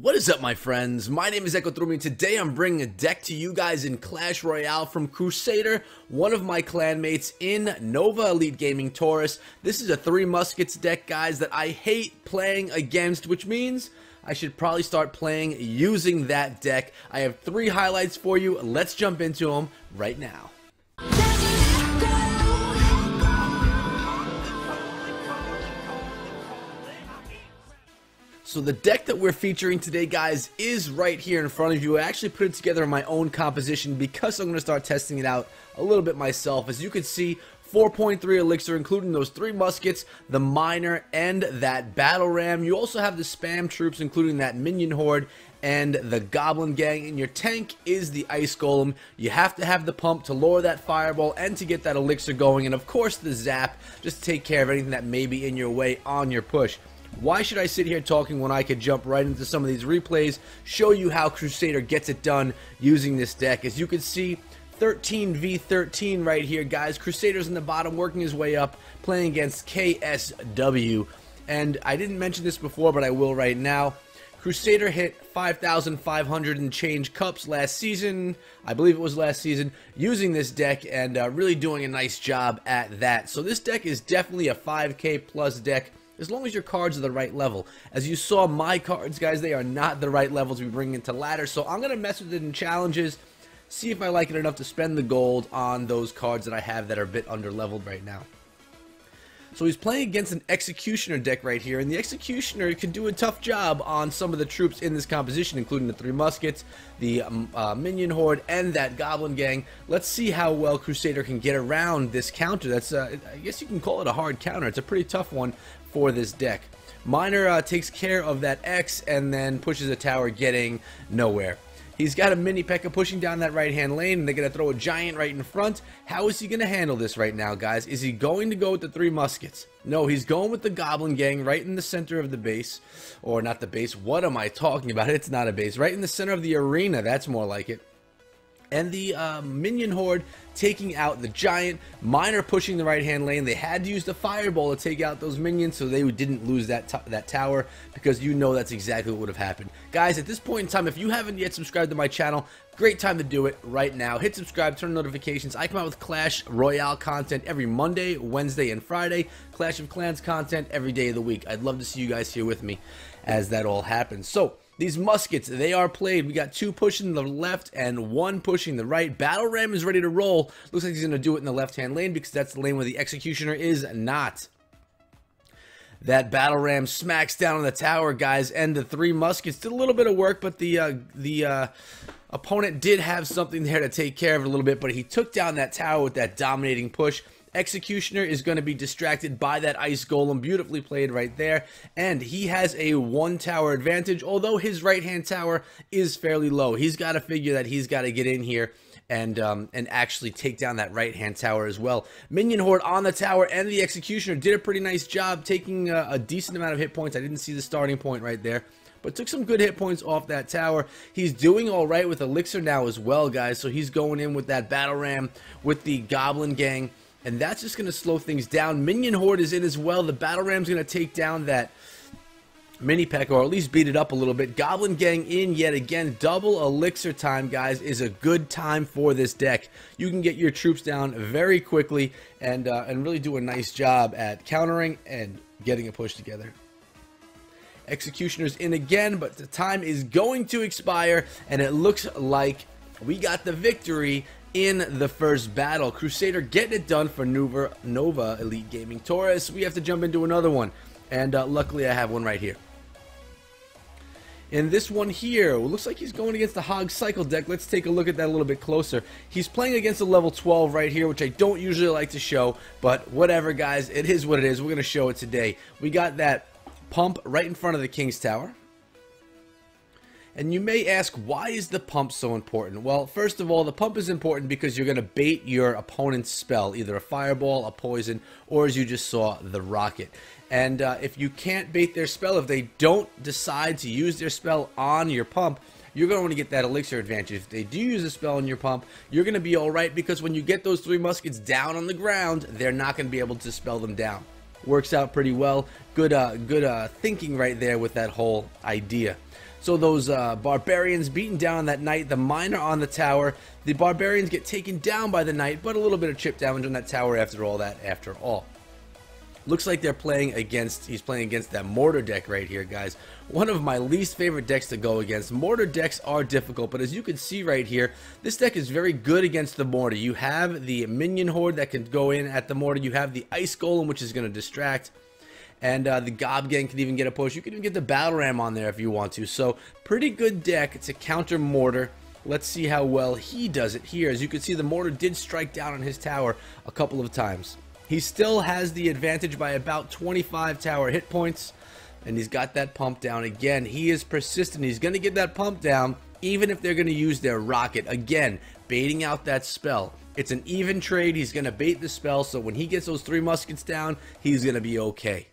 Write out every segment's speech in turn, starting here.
What is up, my friends? My name is Echotrumi. Today I'm bringing a deck to you guys in Clash Royale from Crusader, one of my clanmates in Nova Elite Gaming Taurus. This is a 3 Muskets deck, guys, that I hate playing against, which means I should probably start playing using that deck. I have 3 highlights for you. Let's jump into them right now. So the deck that we're featuring today, guys, is right here in front of you. I actually put it together in my own composition because I'm going to start testing it out a little bit myself. As you can see, 4.3 elixir, including those 3 muskets, the miner, and that battle ram. You also have the spam troops, including that minion horde and the goblin gang, and your tank is the ice golem. You have to have the pump to lower that fireball and to get that elixir going, and of course the zap, just to take care of anything that may be in your way on your push. Why should I sit here talking when I could jump right into some of these replays, show you how Crusader gets it done using this deck? As you can see, 13v13 right here, guys. Crusader's in the bottom, working his way up, playing against KSW. And I didn't mention this before, but I will right now. Crusader hit 5,500 and change cups last season, I believe it was last season, using this deck and really doing a nice job at that. So this deck is definitely a 5k plus deck, as long as your cards are the right level. As you saw, my cards, guys, they are not the right level to be bringing into ladder, so I'm going to mess with it in challenges, see if I like it enough to spend the gold on those cards that I have that are a bit under leveled right now. So he's playing against an Executioner deck right here, and the Executioner can do a tough job on some of the troops in this composition, including the 3 muskets, the minion horde, and that goblin gang. Let's see how well Crusader can get around this counter. That's I guess you can call it a hard counter. It's a pretty tough one for this deck. Miner takes care of that X and then pushes a tower, getting nowhere. He's got a mini P.E.K.K.A pushing down that right-hand lane, and they're going to throw a giant right in front. How is he going to handle this right now, guys? Is he going to go with the 3 muskets? No, he's going with the goblin gang right in the center of the base. Or not the base. What am I talking about? It's not a base. Right in the center of the arena. That's more like it. And the minion horde taking out the giant. Miner pushing the right-hand lane. They had to use the fireball to take out those minions so they didn't lose that tower, because you know that's exactly what would have happened. Guys, at this point in time, if you haven't yet subscribed to my channel, great time to do it right now. Hit subscribe, turn on notifications. I come out with Clash Royale content every Monday, Wednesday, and Friday. Clash of Clans content every day of the week. I'd love to see you guys here with me as that all happens. So these muskets, they are played. We got 2 pushing the left and 1 pushing the right. Battle ram is ready to roll. Looks like he's going to do it in the left-hand lane because that's the lane where the Executioner is not. That battle ram smacks down on the tower, guys, and the 3 muskets did a little bit of work, but the opponent did have something there to take care of it a little bit, but he took down that tower with that dominating push. Executioner is going to be distracted by that ice golem, beautifully played right there, and he has a 1 tower advantage, although his right-hand tower is fairly low. He's got to figure that he's got to get in here and actually take down that right-hand tower as well. Minion horde on the tower, and the Executioner did a pretty nice job taking a decent amount of hit points. I didn't see the starting point right there, but took some good hit points off that tower. He's doing all right with elixir now as well, guys, so he's going in with that battle ram with the goblin gang, and that's just going to slow things down. Minion horde is in as well. The battle ram's going to take down that mini P.E.K.K.A, or at least beat it up a little bit. Goblin gang in yet again. Double elixir time, guys, is a good time for this deck. You can get your troops down very quickly and really do a nice job at countering and getting a push together. Executioner's in again, but the time is going to expire, and it looks like we got the victory in the first battle. Crusader getting it done for Nova Elite Gaming Taurus. We have to jump into another one, and luckily I have one right here. In this one here, it looks like he's going against the Hog Cycle deck. Let's take a look at that a little bit closer. He's playing against a level 12 right here, which I don't usually like to show, but whatever, guys. It is what it is. We're going to show it today. We got that pump right in front of the King's Tower. And you may ask, why is the pump so important? Well, first of all, the pump is important because you're going to bait your opponent's spell, either a fireball, a poison, or as you just saw, the rocket. And if you can't bait their spell, if they don't decide to use their spell on your pump, you're going to want to get that elixir advantage. If they do use a spell on your pump, you're going to be alright, because when you get those 3 muskets down on the ground, they're not going to be able to spell them down. Works out pretty well. Good thinking right there with that whole idea. So those barbarians beating down on that knight, the miner on the tower. The barbarians get taken down by the knight, but a little bit of chip damage on that tower after all. Looks like they're playing against, he's playing against that mortar deck right here, guys. One of my least favorite decks to go against. Mortar decks are difficult, but as you can see right here, this deck is very good against the mortar. You have the minion horde that can go in at the mortar. You have the ice golem, which is going to distract. And the Gob Gang can even get a push. You can even get the Battle Ram on there if you want to. So, pretty good deck to counter mortar. Let's see how well he does it here. As you can see, the mortar did strike down on his tower a couple of times. He still has the advantage by about 25 tower hit points, and he's got that pump down again. He is persistent. He's going to get that pump down even if they're going to use their rocket. Again, baiting out that spell. It's an even trade. He's going to bait the spell, so when he gets those 3 muskets down, he's going to be okay.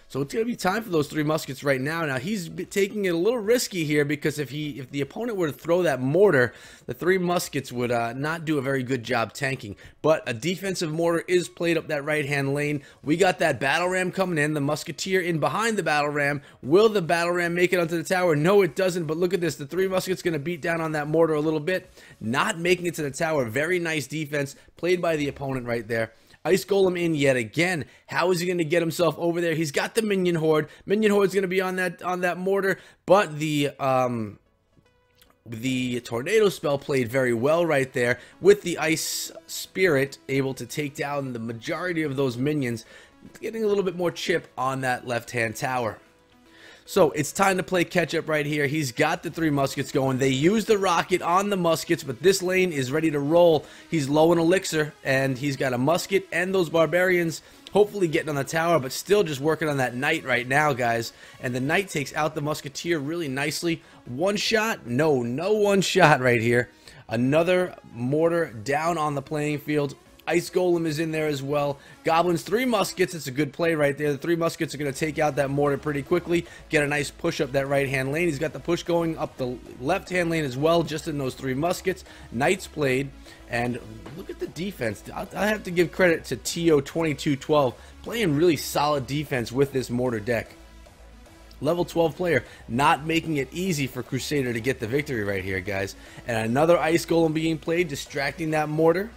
So it's going to be time for those 3 muskets right now. Now he's taking it a little risky here because if the opponent were to throw that mortar, the 3 muskets would not do a very good job tanking. But a defensive mortar is played up that right-hand lane. We got that battle ram coming in, the musketeer in behind the battle ram. Will the battle ram make it onto the tower? No, it doesn't. But look at this. The 3 muskets going to beat down on that mortar a little bit. Not making it to the tower. Very nice defense played by the opponent right there. Ice Golem in yet again. How is he going to get himself over there? He's got the Minion Horde. Minion Horde's going to be on that mortar, but the Tornado spell played very well right there with the Ice Spirit able to take down the majority of those minions, getting a little bit more chip on that left-hand tower. So it's time to play catch up right here. He's got the 3 muskets going. They use the rocket on the muskets, but this lane is ready to roll. He's low in elixir, and he's got a musket and those barbarians hopefully getting on the tower, but still just working on that knight right now, guys. And the knight takes out the musketeer really nicely. One shot? No one shot right here. Another mortar down on the playing field. Ice Golem is in there as well. Goblins, 3 muskets. It's a good play right there. The 3 muskets are going to take out that mortar pretty quickly. Get a nice push up that right-hand lane. He's got the push going up the left-hand lane as well, just in those 3 muskets. Knights played. And look at the defense. I have to give credit to TO2212. Playing really solid defense with this mortar deck. Level 12 player, not making it easy for Crusader to get the victory right here, guys. And another Ice Golem being played, distracting that mortar.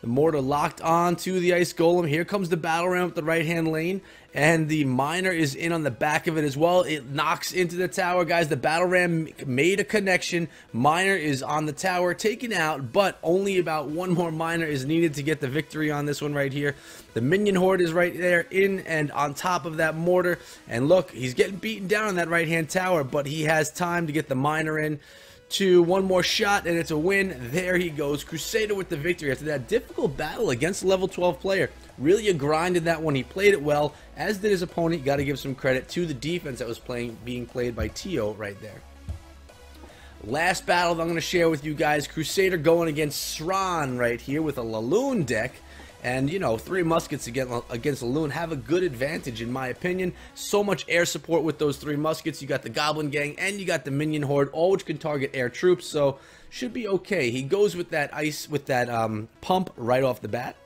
The mortar locked on to the Ice Golem. Here comes the battle ram with the right-hand lane. And the miner is in on the back of it as well. It knocks into the tower, guys. The battle ram made a connection. Miner is on the tower, taken out. But only about 1 more miner is needed to get the victory on this one right here. The minion horde is right there in and on top of that mortar. And look, he's getting beaten down on that right-hand tower. But he has time to get the miner in. To 1 more shot, and it's a win. There he goes. Crusader with the victory after that difficult battle against a level 12 player. Really a grind in that one. He played it well, as did his opponent. You got to give some credit to the defense that was being played by Tio right there. Last battle that I'm going to share with you guys. Crusader going against Sran right here with a Laloon deck. And, you know, 3 muskets against Laloon have a good advantage, in my opinion. So much air support with those 3 muskets. You got the Goblin Gang and you got the Minion Horde, all which can target air troops. So, should be okay. He goes with that pump right off the bat.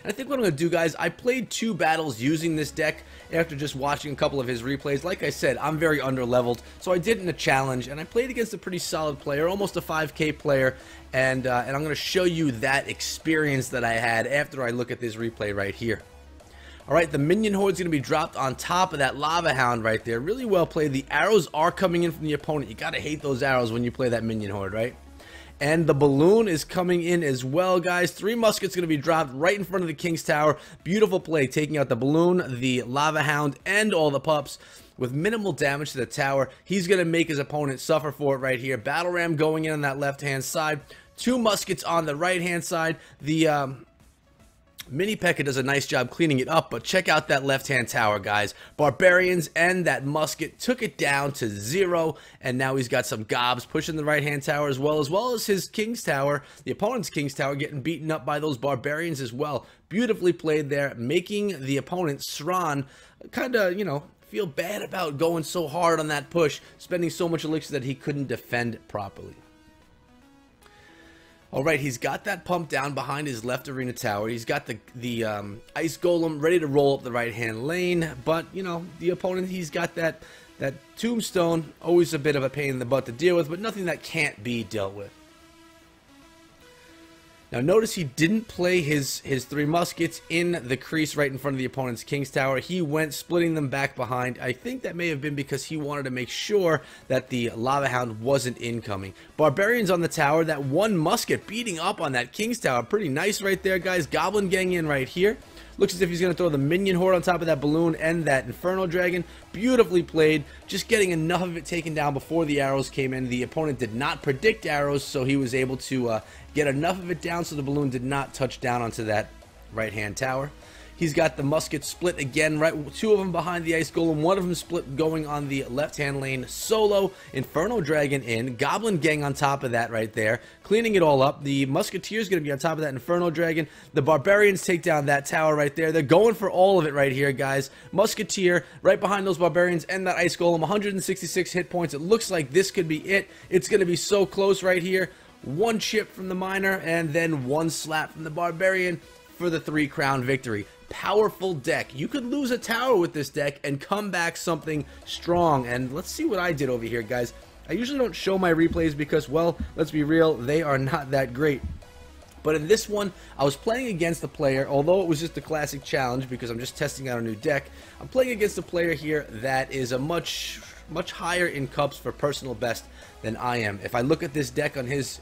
And I think what I'm going to do, guys, I played 2 battles using this deck after just watching a couple of his replays. Like I said, I'm very under-leveled, so I did in a challenge, and I played against a pretty solid player, almost a 5K player, and I'm going to show you that experience that I had after I look at this replay right here. Alright, the Minion Horde is going to be dropped on top of that Lava Hound right there. Really well played. The arrows are coming in from the opponent. You got to hate those arrows when you play that Minion Horde, right? And the balloon is coming in as well, guys. 3 muskets going to be dropped right in front of the King's Tower. Beautiful play, taking out the balloon, the Lava Hound, and all the pups with minimal damage to the tower. He's going to make his opponent suffer for it right here. Battle Ram going in on that left-hand side. 2 muskets on the right-hand side. The Mini P.E.K.K.A does a nice job cleaning it up, but check out that left-hand tower, guys. Barbarians and that musket took it down to 0, and now he's got some gobs pushing the right-hand tower as well as his King's Tower, the opponent's King's Tower, getting beaten up by those barbarians as well. Beautifully played there, making the opponent, Sran, kind of, you know, feel bad about going so hard on that push, spending so much elixir that he couldn't defend properly. Alright, he's got that pump down behind his left arena tower. He's got the Ice Golem ready to roll up the right-hand lane. But, you know, the opponent, he's got that That Tombstone, always a bit of a pain in the butt to deal with, but nothing that can't be dealt with. Now notice he didn't play his 3 muskets in the crease right in front of the opponent's King's Tower. He went splitting them back behind. I think that may have been because he wanted to make sure that the Lava Hound wasn't incoming. Barbarians on the tower, that 1 musket beating up on that King's Tower. Pretty nice right there, guys. Goblin Gang in right here. Looks as if he's going to throw the Minion Horde on top of that balloon and that Inferno Dragon. Beautifully played. Just getting enough of it taken down before the arrows came in. The opponent did not predict arrows, so he was able to get enough of it down so the balloon did not touch down onto that right-hand tower. He's got the musket split again, right? 2 of them behind the Ice Golem, 1 of them split going on the left-hand lane solo. Inferno Dragon in, Goblin Gang on top of that right there, cleaning it all up. The Musketeer is going to be on top of that Inferno Dragon. The Barbarians take down that tower right there. They're going for all of it right here, guys. Musketeer right behind those Barbarians and that Ice Golem, 166 hit points. It looks like this could be it. It's going to be so close right here. 1 chip from the Miner and then 1 slap from the Barbarian for the 3 crown victory. Powerful deck. You could lose a tower with this deck and come back something strong. And let's see what I did over here, guys. I usually don't show my replays because, well, let's be real, they are not that great. But in this one, I was playing against a player, although it was just a classic challenge because I'm just testing out a new deck. I'm playing against a player here that is a much higher in cups for personal best than I am. If I look at this deck on his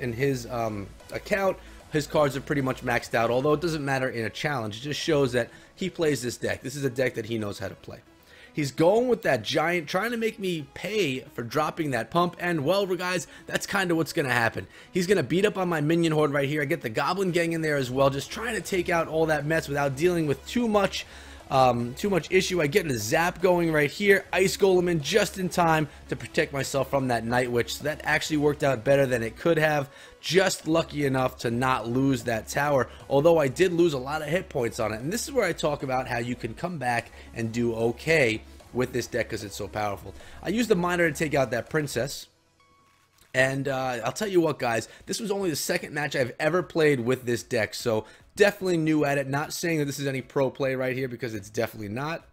account, his cards are pretty much maxed out, although it doesn't matter in a challenge. It just shows that he plays this deck. This is a deck that he knows how to play. He's going with that giant, trying to make me pay for dropping that pump, and well, guys, that's kind of what's going to happen. He's going to beat up on my Minion Horde right here. I get the Goblin Gang in there as well, just trying to take out all that mess without dealing with too much issue. I get a zap going right here. Ice Golem in just in time to protect myself from that Night Witch. So that actually worked out better than it could have. Just lucky enough to not lose that tower, although I did lose a lot of hit points on it. And this is where I talk about how you can come back and do okay with this deck because it's so powerful. I used the Miner to take out that Princess. And I'll tell you what, guys, this was only the 2nd match I've ever played with this deck, so definitely new at it. Not saying that this is any pro play right here because it's definitely not.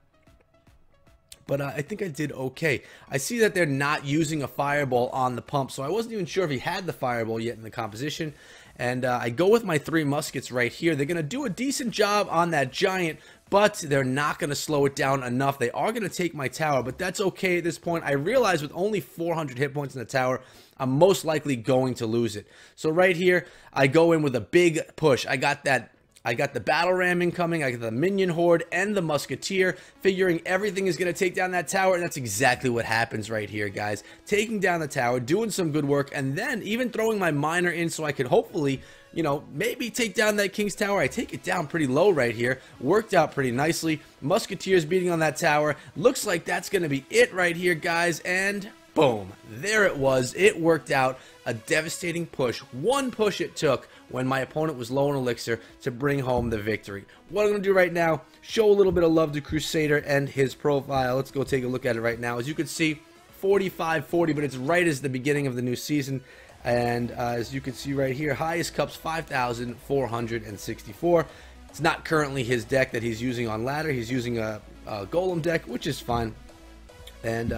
But I think I did okay. I see that they're not using a Fireball on the pump, so I wasn't even sure if he had the Fireball yet in the composition. And I go with my 3 muskets right here. They're going to do a decent job on that giant, but they're not going to slow it down enough. They are going to take my tower, but that's okay at this point. I realize with only 400 hit points in the tower, I'm most likely going to lose it. So right here, I go in with a big push. I got the Battle Ram incoming, I got the Minion Horde and the Musketeer, figuring everything is going to take down that tower, and that's exactly what happens right here, guys. Taking down the tower, doing some good work, and then even throwing my Miner in so I could hopefully, you know, maybe take down that King's Tower. I take it down pretty low right here. Worked out pretty nicely. Musketeers beating on that tower. Looks like that's going to be it right here, guys, and boom, there it was. It worked out. A devastating push. 1 push it took when my opponent was low on elixir to bring home the victory. What I'm going to do right now, show a little bit of love to Crusader and his profile. Let's go take a look at it right now. As you can see, 45-40, but it's right as the beginning of the new season. And as you can see right here, highest cups 5,464. It's not currently his deck that he's using on ladder. He's using a Golem deck, which is fine. And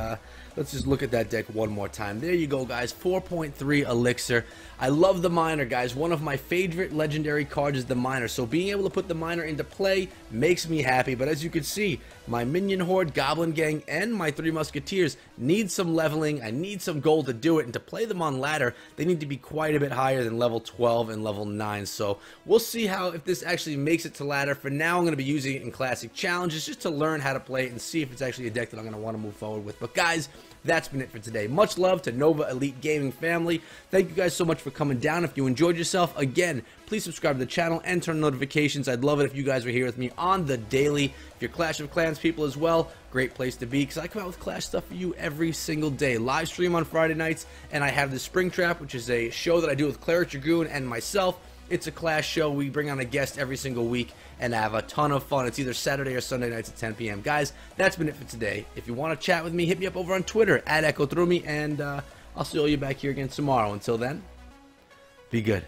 let's just look at that deck one more time. There you go, guys. 4.3 elixir. I love the Miner, guys. One of my favorite legendary cards is the Miner. So being able to put the Miner into play makes me happy. But as you can see, my Minion Horde, Goblin Gang, and my 3 Musketeers need some leveling. I need some gold to do it. And to play them on ladder, they need to be quite a bit higher than level 12 and level 9. So we'll see if this actually makes it to ladder. For now, I'm going to be using it in Classic Challenges just to learn how to play it and see if it's actually a deck that I'm going to want to move forward with. But guys, that's been it for today. Much love to Nova Elite Gaming family. Thank you guys so much for coming down. If you enjoyed yourself, again, please subscribe to the channel and turn on notifications. I'd love it if you guys were here with me on the daily. If you're Clash of Clans people as well, great place to be because I come out with Clash stuff for you every single day. Live stream on Friday nights, and I have the Springtrap, which is a show that I do with Cleric Dragoon and myself. It's a Clash show. We bring on a guest every single week and have a ton of fun. It's either Saturday or Sunday nights at 10 p.m. Guys, that's been it for today. If you want to chat with me, hit me up over on Twitter at EchoThroughMe, and I'll see all you back here again tomorrow. Until then, be good.